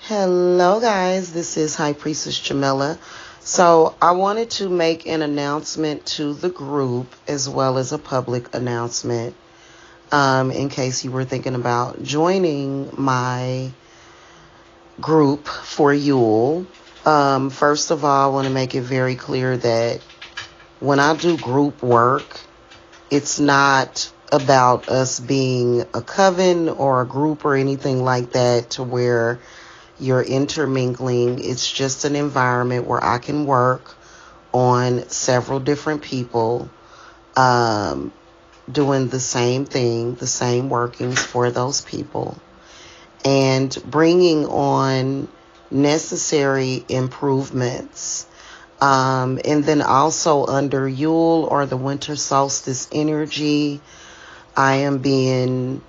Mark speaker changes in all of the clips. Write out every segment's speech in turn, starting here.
Speaker 1: Hello guys, this is High Priestess Jamila. So I wanted to make an announcement to the group as well as a public announcement in case you were thinking about joining my group for Yule. First of all, I want to make it very clear that when I do group work, it's not about us being a coven or a group or anything like that to where you're intermingling. It's just an environment where I can work on several different people doing the same thing, the same workings for those people, and bringing on necessary improvements. And then also under Yule or the winter solstice energy, I am being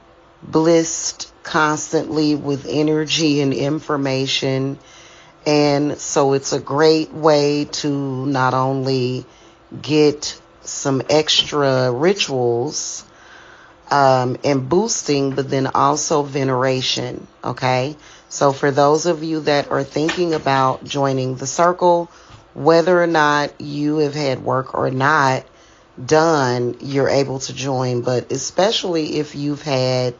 Speaker 1: blissed constantly with energy and information. And so it's a great way to not only get some extra rituals and boosting, but then also veneration. Okay. So for those of you that are thinking about joining the circle, whether or not you have had work or not done, you're able to join. But especially if you've had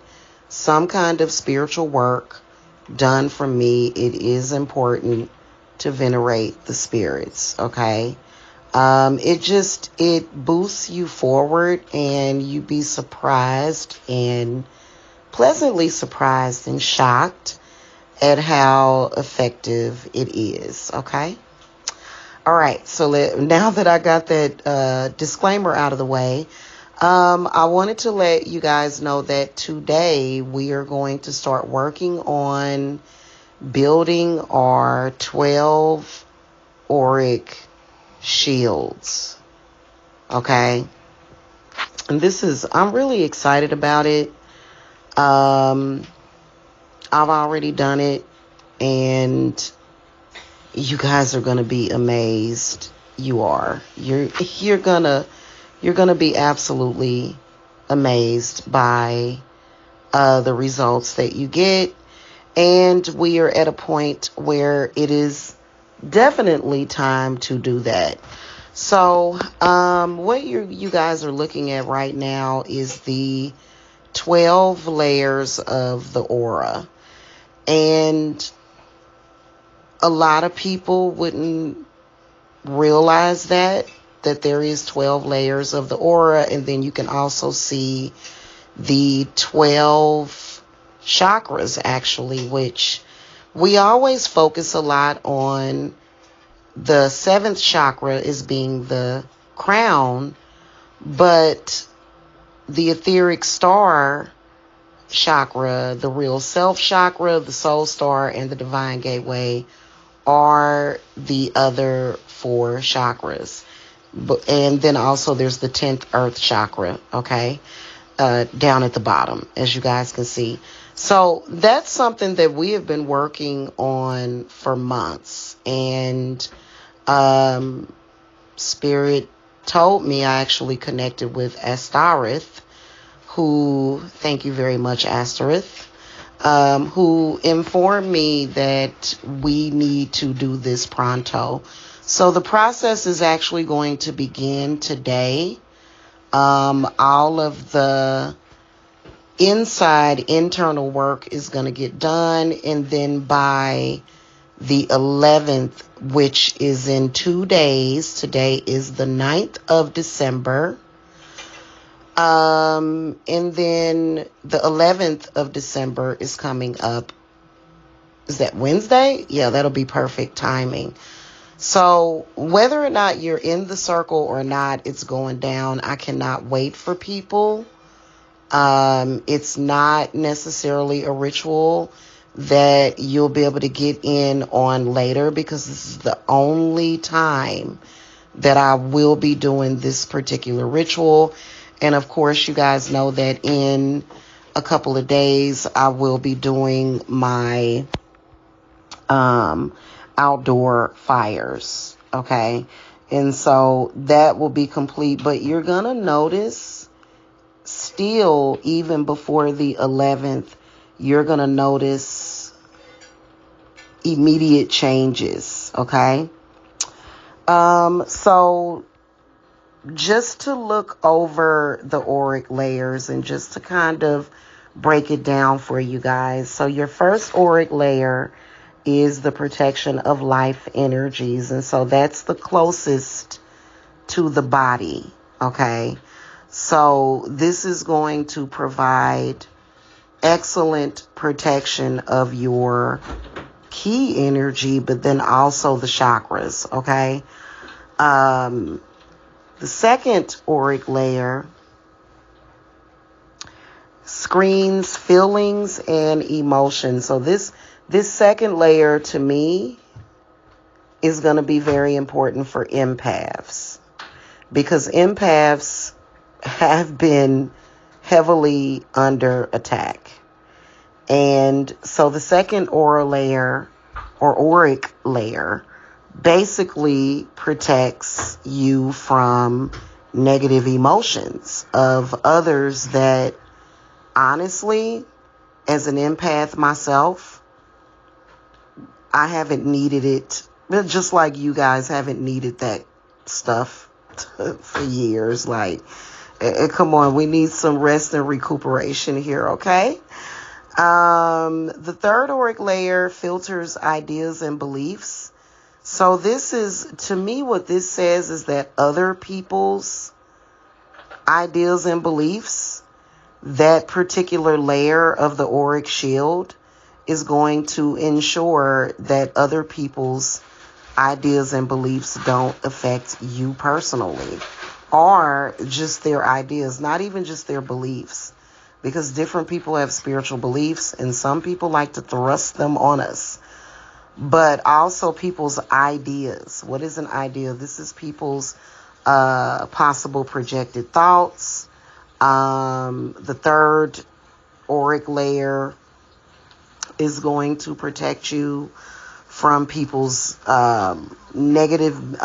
Speaker 1: some kind of spiritual work done for me, it is important to venerate the spirits. Okay. It boosts you forward, and you be surprised and pleasantly surprised and shocked at how effective it is. Okay. All right. So now that I got that disclaimer out of the way, I wanted to let you guys know that today we are going to start working on building our 12 Auric shields. Okay. And I'm really excited about it. I've already done it, and you guys are going to be amazed. You're going to be absolutely amazed by the results that you get. And we are at a point where it is definitely time to do that. So what you guys are looking at right now is the 12 layers of the aura. And a lot of people wouldn't realize that there is 12 layers of the aura. And then you can also see the 12 chakras, actually, which we always focus a lot on. The 7th chakra is being the crown, but the etheric star chakra, the real self chakra, the soul star, and the divine gateway are the other 4 chakras. And then also there's the 10th earth chakra, okay, down at the bottom, as you guys can see. So that's something that we have been working on for months. And Spirit told me, I actually connected with Astareth, who, thank you very much, Astareth, who informed me that we need to do this pronto. So the process is actually going to begin today. All of the internal work is going to get done. And then by the 11th, which is in 2 days, today is the 9th of December. And then the 11th of December is coming up. Is that Wednesday? Yeah, that'll be perfect timing. So whether or not you're in the circle or not, it's going down. I cannot wait for people. It's not necessarily a ritual that you'll be able to get in on later, because this is the only time that I will be doing this particular ritual. And of course, you guys know that in a couple of days, I will be doing my outdoor fires. Okay. And so that will be complete, but you're going to notice still, even before the 11th, you're going to notice immediate changes, okay? So just to look over the auric layers and just to kind of break it down for you guys. So your first auric layer is the protection of life energies. And so that's the closest to the body, okay? So this is going to provide excellent protection of your key energy, but then also the chakras, okay? The second auric layer screens feelings and emotions. So this second layer to me is going to be very important for empaths, because empaths have been heavily under attack. And so the second aura layer or auric layer basically protects you from negative emotions of others that, honestly, as an empath myself, I haven't needed it, just like you guys haven't needed that stuff for years. Like, come on, we need some rest and recuperation here, okay? The third auric layer filters ideas and beliefs. So this is, to me, what this says is that other people's ideas and beliefs, that particular layer of the auric shield is going to ensure that other people's ideas and beliefs don't affect you personally, or just their ideas, not even just their beliefs, because different people have spiritual beliefs and some people like to thrust them on us. But also people's ideas. What is an idea? This is people's possible projected thoughts. The third auric layer is going to protect you from people's negative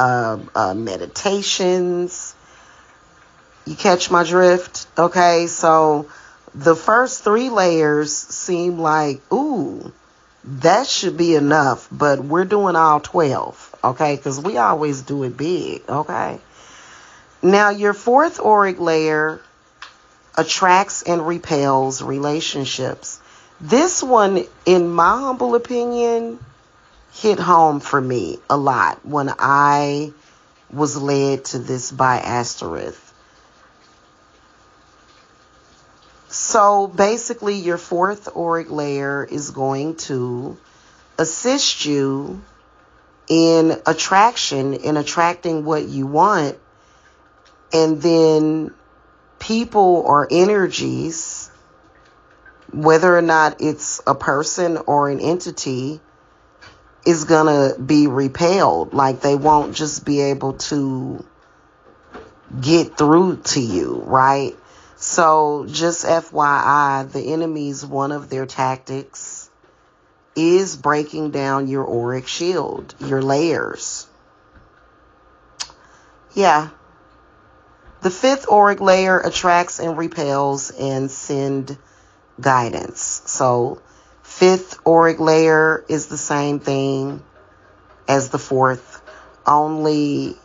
Speaker 1: meditations. You catch my drift? Okay, so the first three layers seem like, ooh, that should be enough, but we're doing all 12, okay? Because we always do it big, okay? Now, your fourth auric layer attracts and repels relationships. This one, in my humble opinion, hit home for me a lot when I was led to this by Asterisk. So basically, your fourth auric layer is going to assist you in attraction, in attracting what you want, and then people or energies, whether or not it's a person or an entity, is gonna be repelled. Like, they won't just be able to get through to you, right? So just FYI, the enemy's one of their tactics is breaking down your auric shield, your layers. Yeah. The fifth auric layer attracts and repels and send guidance. So fifth auric layer is the same thing as the fourth, only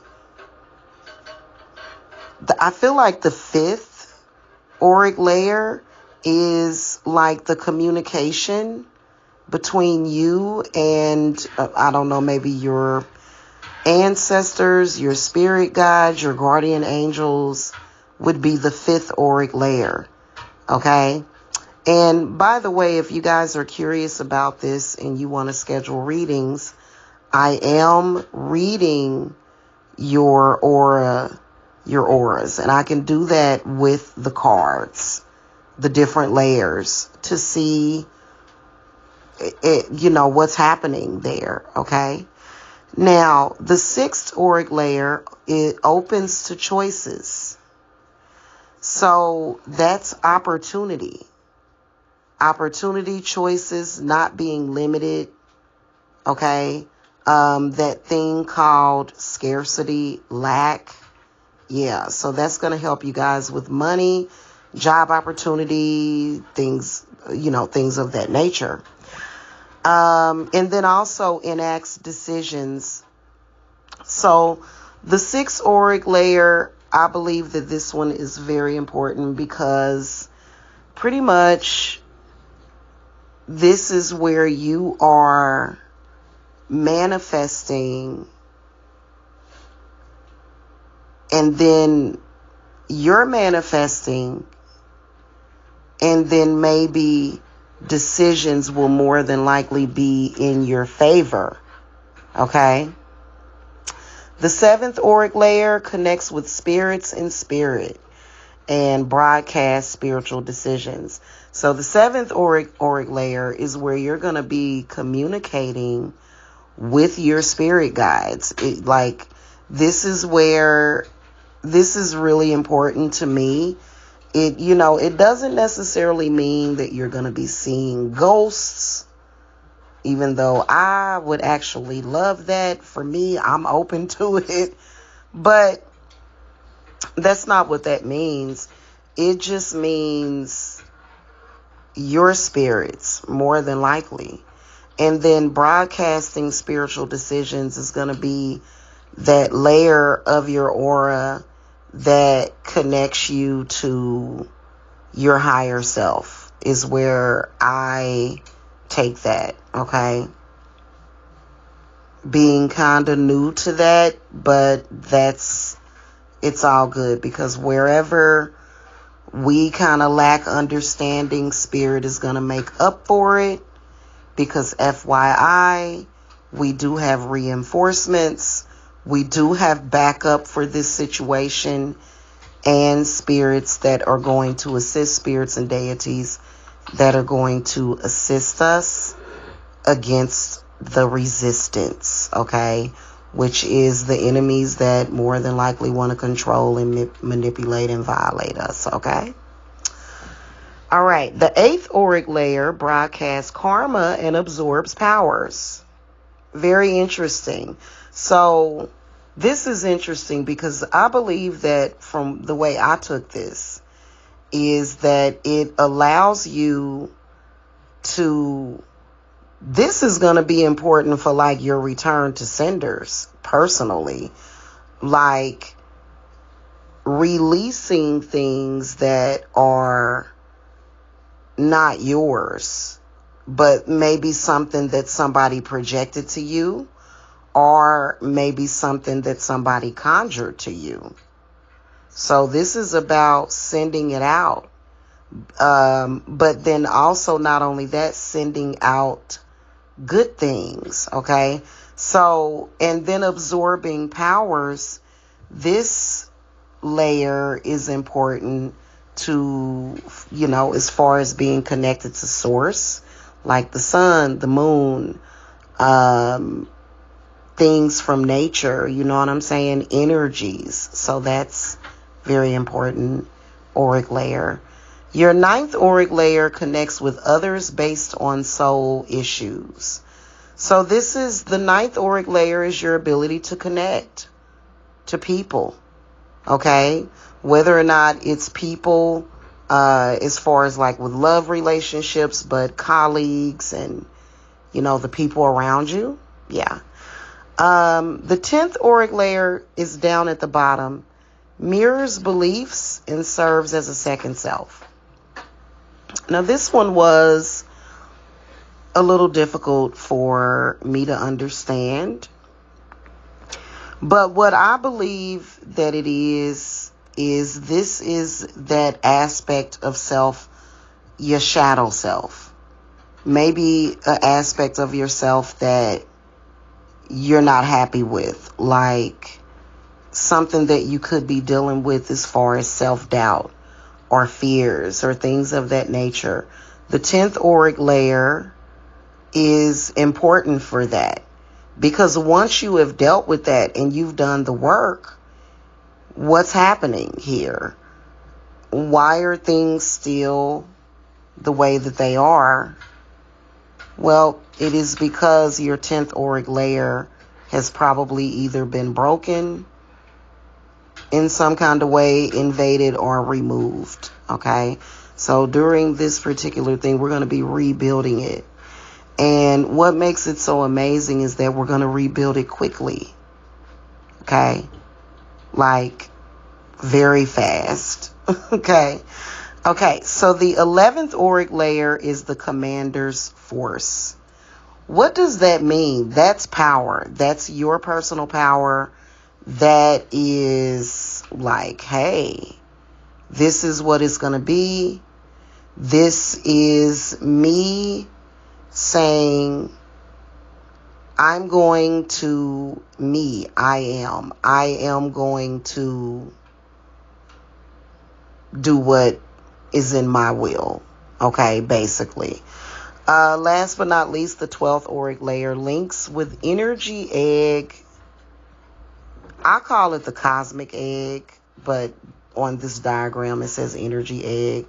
Speaker 1: I feel like the fifth auric layer is like the communication between you and, I don't know, maybe your ancestors, your spirit guides, your guardian angels would be the fifth auric layer, okay? And by the way, if you guys are curious about this and you want to schedule readings, I am reading your aura, your auras, and I can do that with the cards, the different layers, to see what's happening there, okay? Now, the sixth auric layer, it opens to choices. So that's opportunity. Opportunity, choices, not being limited, okay? That thing called scarcity, lack. Yeah, so that's going to help you guys with money, job opportunity, things of that nature. And then also enacts decisions. So the 6th auric layer, I believe that this one is very important because pretty much this is where you are manifesting, and then you're manifesting, and then maybe decisions will more than likely be in your favor. Okay? The 7th auric layer connects with spirits and spirit and broadcast spiritual decisions. So the 7th auric layer is where you're going to be communicating with your spirit guides. This is where this is really important to me. It doesn't necessarily mean that you're going to be seeing ghosts, even though I would actually love that. For me, I'm open to it. But that's not what that means. It just means your spirits, more than likely. And then broadcasting spiritual decisions is going to be that layer of your aura that connects you to your higher self, is where I take that. Okay? Being kind of new to that, but it's all good, because wherever we kind of lack understanding, spirit is going to make up for it, because FYI, we do have reinforcements. We do have backup for this situation, and spirits that are going to assist, spirits and deities that are going to assist us against the resistance, okay? Which is the enemies that more than likely want to control and manipulate and violate us, okay? All right, the 8th auric layer broadcasts karma and absorbs powers. Very interesting. So this is interesting because I believe that, from the way I took this, is that it allows you to, this is going to be important for like your return to senders personally, like releasing things that are not yours, but maybe something that somebody projected to you, or maybe something that somebody conjured to you. So this is about sending it out. But then also, not only that, sending out good things, okay? So, and then absorbing powers. This layer is important to, as far as being connected to source, like the sun, the moon, things from nature, you know what I'm saying? Energies. So that's very important auric layer. Your 9th auric layer connects with others based on soul issues. So this is, the 9th auric layer is your ability to connect to people, okay? Whether or not it's people, as far as like with love relationships, but colleagues and, the people around you. Yeah. The 10th auric layer is down at the bottom, mirrors beliefs and serves as a second self. Now this one was a little difficult for me to understand, but what I believe that it is this is that aspect of self, your shadow self. Maybe an aspect of yourself that you're not happy with, like something that you could be dealing with as far as self-doubt or fears or things of that nature. The 10th auric layer is important for that, because once you have dealt with that and you've done the work, what's happening here? Why are things still the way that they are? Well, it is because your 10th auric layer has probably either been broken in some kind of way, invaded, or removed, okay? So during this particular thing, we're going to be rebuilding it. And what makes it so amazing is that we're going to rebuild it quickly. Okay? Like, very fast. Okay? Okay, so the 11th auric layer is the commander's force. What does that mean? That's power. That's your personal power. That is like, hey, this is what it's going to be. This is me saying, I'm going to I am going to do what is in my will. Okay, basically. Last but not least, the 12th auric layer links with energy egg. I call it the cosmic egg, but on this diagram it says energy egg.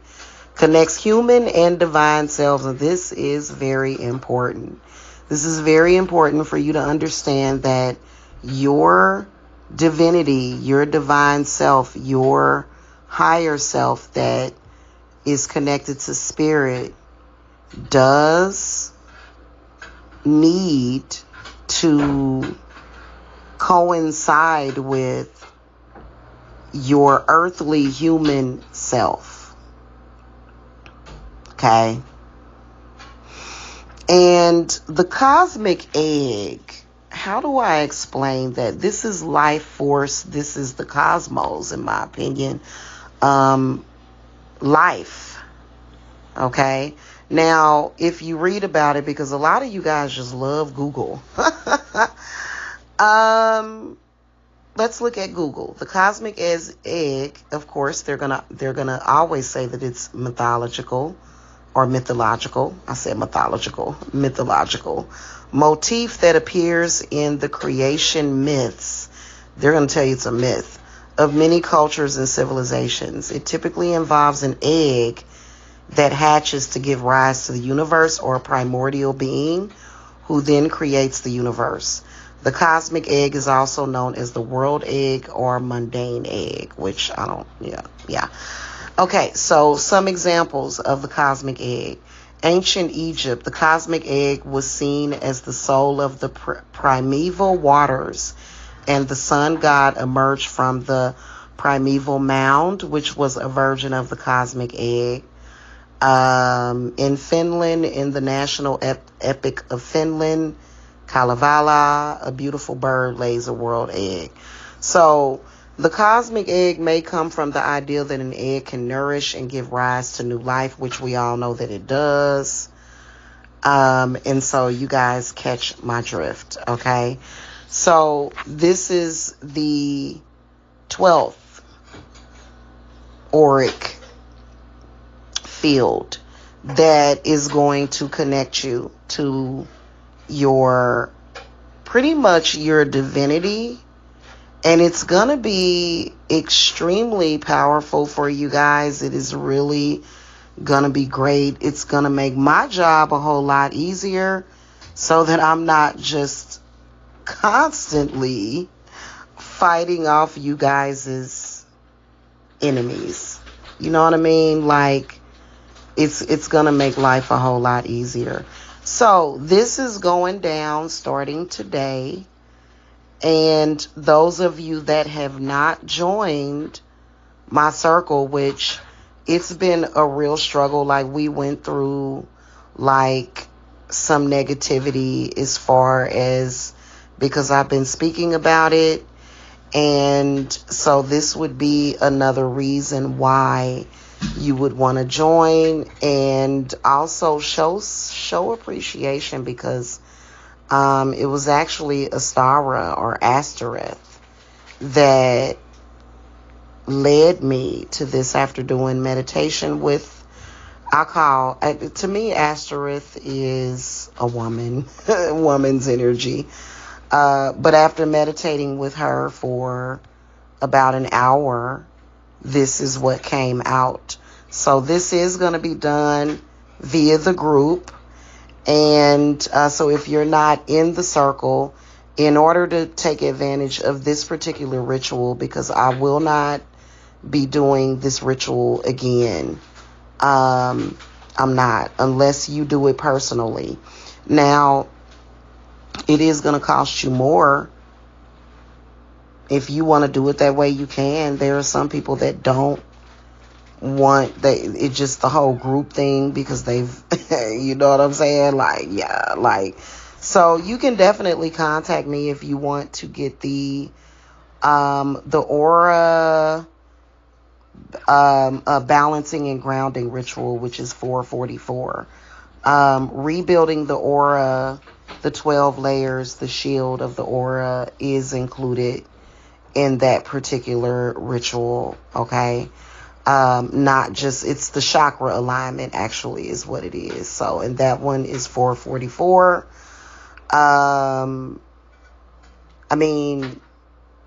Speaker 1: Connects human and divine selves, and this is very important. This is very important for you to understand that your divinity, your divine self, your higher self that is connected to spirit does need to coincide with your earthly human self. Okay? And the cosmic egg, how do I explain that? This is life force. This is the cosmos, in my opinion. Life. Okay? Now, if you read about it, because a lot of you guys just love Google. Let's look at Google. The cosmic egg, of course, they're gonna always say that it's mythological or mythological. I said mythological motif that appears in the creation myths. They're gonna tell you it's a myth of many cultures and civilizations. It typically involves an egg that hatches to give rise to the universe or a primordial being who then creates the universe. The cosmic egg is also known as the world egg or mundane egg, which I don't, yeah. Okay, so some examples of the cosmic egg. Ancient Egypt, the cosmic egg was seen as the soul of the primeval waters, and the sun god emerged from the primeval mound, which was a version of the cosmic egg. In Finland, in the national epic of Finland, Kalevala, a beautiful bird lays a world egg. So the cosmic egg may come from the idea that an egg can nourish and give rise to new life, which we all know that it does. And so you guys catch my drift, okay? So this is the 12th auric field that is going to connect you to your, pretty much your divinity. And it's going to be extremely powerful for you guys. It is really going to be great. It's going to make my job a whole lot easier so that I'm not just constantly fighting off you guys' enemies. You know what I mean? Like, it's going to make life a whole lot easier. So this is going down starting today. And those of you that have not joined my circle, which it's been a real struggle, like we went through like some negativity as far as, because I've been speaking about it. And so this would be another reason why you would want to join, and also show appreciation, because it was actually Astara or Astareth that led me to this after doing meditation with, to me, Astareth is a woman, woman's energy. But after meditating with her for about an hour, this is what came out. So this is going to be done via the group. And so if you're not in the circle, in order to take advantage of this particular ritual, because I will not be doing this ritual again, I'm not, unless you do it personally. Now, it is going to cost you more. If you want to do it that way, you can. There are some people that don't it's just the whole group thing because they've, you know what I'm saying? Like, yeah, like, so you can definitely contact me if you want to get the aura, balancing and grounding ritual, which is $444. Rebuilding the aura, the 12 layers, the shield of the aura is included in that particular ritual. Okay. Not just, it's the chakra alignment actually is what it is. So, and that one is $444. I mean,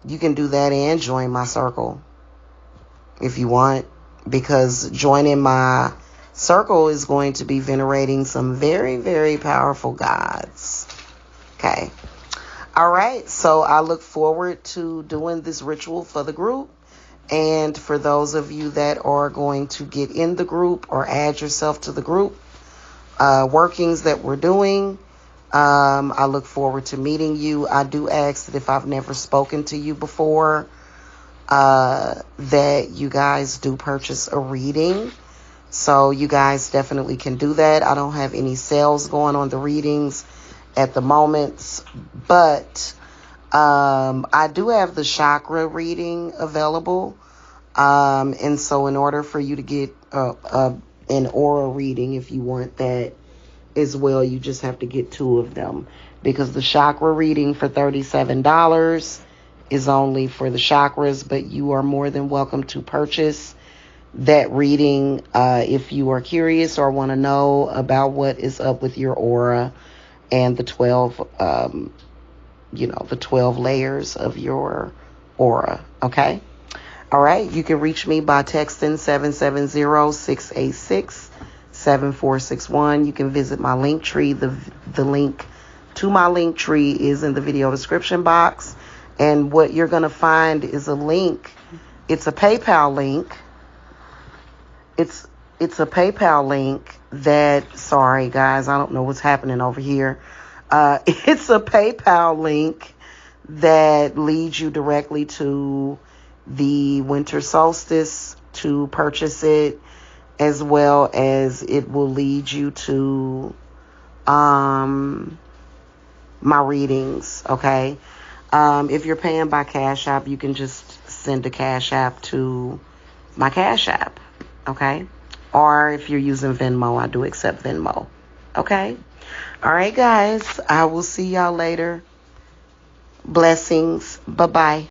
Speaker 1: you can do that and join my circle if you want, because joining my circle is going to be venerating some very, very powerful gods. Okay. All right. So I look forward to doing this ritual for the group. And for those of you that are going to get in the group or add yourself to the group workings that we're doing, I look forward to meeting you. I do ask that if I've never spoken to you before, that you guys do purchase a reading. So you guys definitely can do that. I don't have any sales going on the readings at the moment, but I do have the chakra reading available. And so in order for you to get an aura reading, if you want that as well, you just have to get 2 of them, because the chakra reading for $37 is only for the chakras, but you are more than welcome to purchase that reading if you are curious or want to know about what is up with your aura and the 12 the 12 layers of your aura. Okay. All right. You can reach me by texting 770-686-7461. You can visit my link tree. The link to my link tree is in the video description box. And what you're going to find is a link. It's a PayPal link. It's a PayPal link that, sorry guys, I don't know what's happening over here. It's a PayPal link that leads you directly to the winter solstice to purchase it, as well as it will lead you to my readings. Okay. If you're paying by Cashapp, you can just send a Cashapp to my Cashapp. Okay. Or if you're using Venmo, I do accept Venmo. Okay. All right, guys. I will see y'all later. Blessings. Bye-bye.